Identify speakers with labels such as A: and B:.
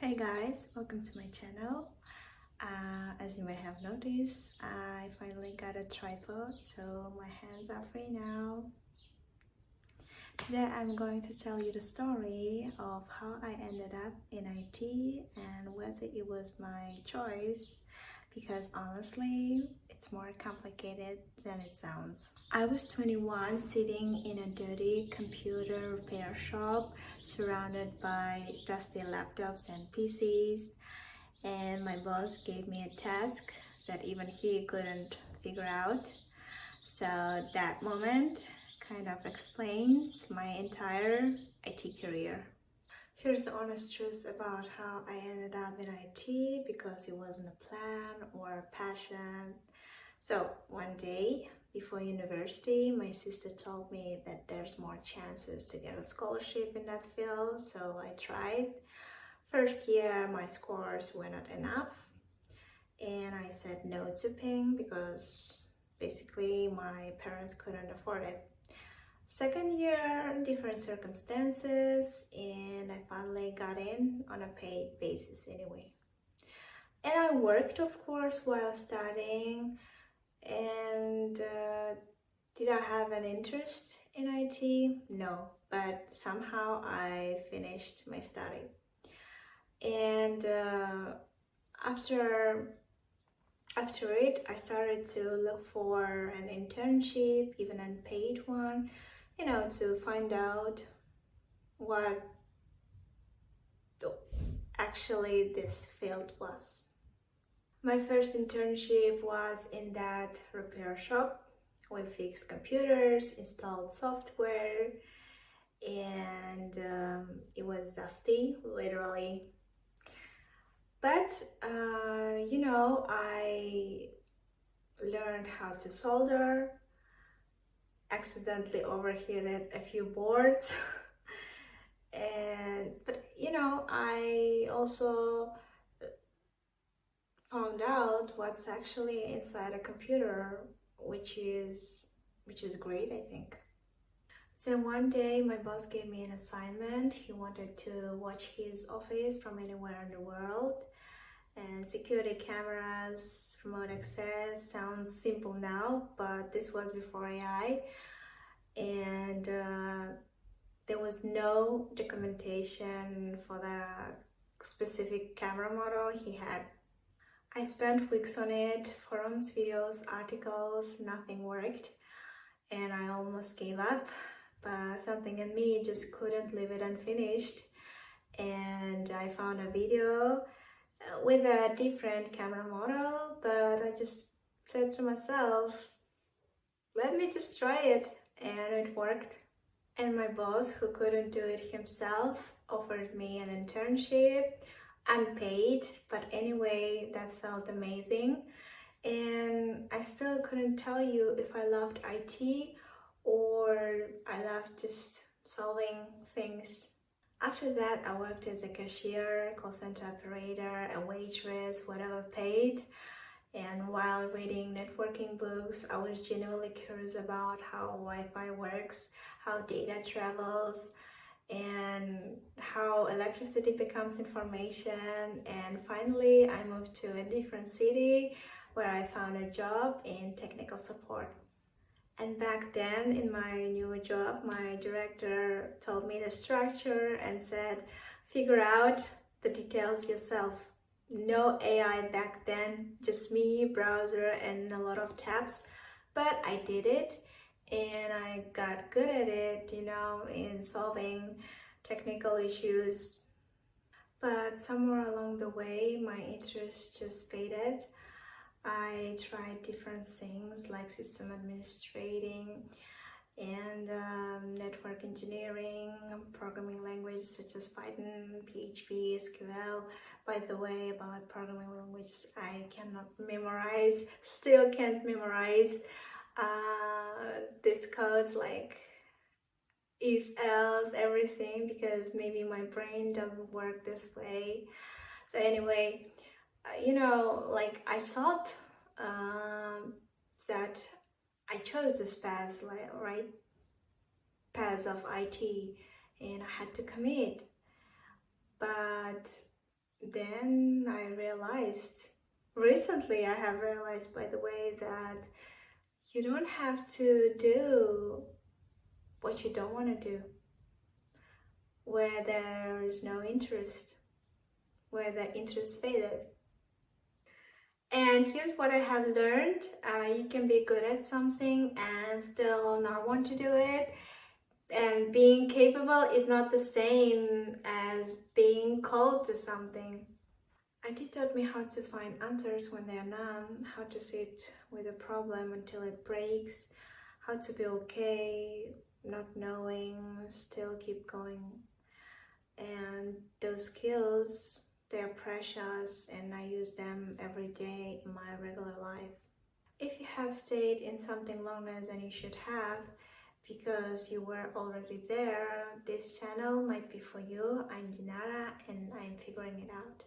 A: Hi guys, welcome to my channel. As you may have noticed, I finally got a tripod, so my hands are free now. Today I'm going to tell you the story of how I ended up in IT and whether it was my choice, because honestly, it's more complicated than it sounds. I was 21, sitting in a dirty computer repair shop, surrounded by dusty laptops and PCs, and my boss gave me a task that even he couldn't figure out. So that moment kind of explains my entire IT career. Here's the honest truth about how I ended up in IT, because it wasn't a plan or a passion. So one day before university, my sister told me that there's more chances to get a scholarship in that field, so I tried. First year, my scores were not enough, and I said no to paying because basically my parents couldn't afford it. Second year, different circumstances, and I finally got in on a paid basis anyway. And I worked, of course, while studying. And did I have an interest in IT? No, but somehow I finished my study. And after it, I started to look for an internship, even an unpaid one, to find out what actually this field was. My first internship was in that repair shop. We fixed computers, installed software, and it was dusty, literally. But I learned how to solder, accidentally overheated a few boards, but I also found out what's actually inside a computer, which is great, I think. So one day my boss gave me an assignment. He wanted to watch his office from anywhere in the world, and security cameras, remote access sounds simple now, but this was before AI, and there was no documentation for the specific camera model he had. I spent weeks on it, forums, videos, articles, nothing worked, and I almost gave up, but something in me just couldn't leave it unfinished, and I found a video with a different camera model, but I just said to myself, let me just try it, and it worked. And my boss, who couldn't do it himself, offered me an internship, unpaid, but anyway, that felt amazing. And I still couldn't tell you if I loved IT or I loved just solving things. After that, I worked as a cashier, call center operator, a waitress, whatever paid. And while reading networking books, I was genuinely curious about how Wi-Fi works, how data travels, and how electricity becomes information. And finally, I moved to a different city where I found a job in technical support. And back then, in my new job, my director told me the structure and said, figure out the details yourself. No AI back then, just me, browser, and a lot of tabs. But I did it, and I got good at it, in solving technical issues. But somewhere along the way, my interest just faded. I tried different things like system administrating and network engineering, programming languages such as Python, PHP, SQL. By the way, about programming language, I cannot memorize, still can't memorize this codes like if, else, everything, because maybe my brain doesn't work this way. So anyway, I thought that I chose this path, right? Path of IT, and I had to commit. But then I realized, recently I have realized, by the way, that you don't have to do what you don't want to do, where there is no interest, where the interest faded. And here's what I have learned. You can be good at something and still not want to do it. And being capable is not the same as being called to something. IT taught me how to find answers when there are none, how to sit with a problem until it breaks, how to be okay, not knowing, still keep going. And those skills, they're precious and I use them every day in my regular life. If you have stayed in something longer than you should have because you were already there, this channel might be for you. I'm Dinara and I'm figuring it out.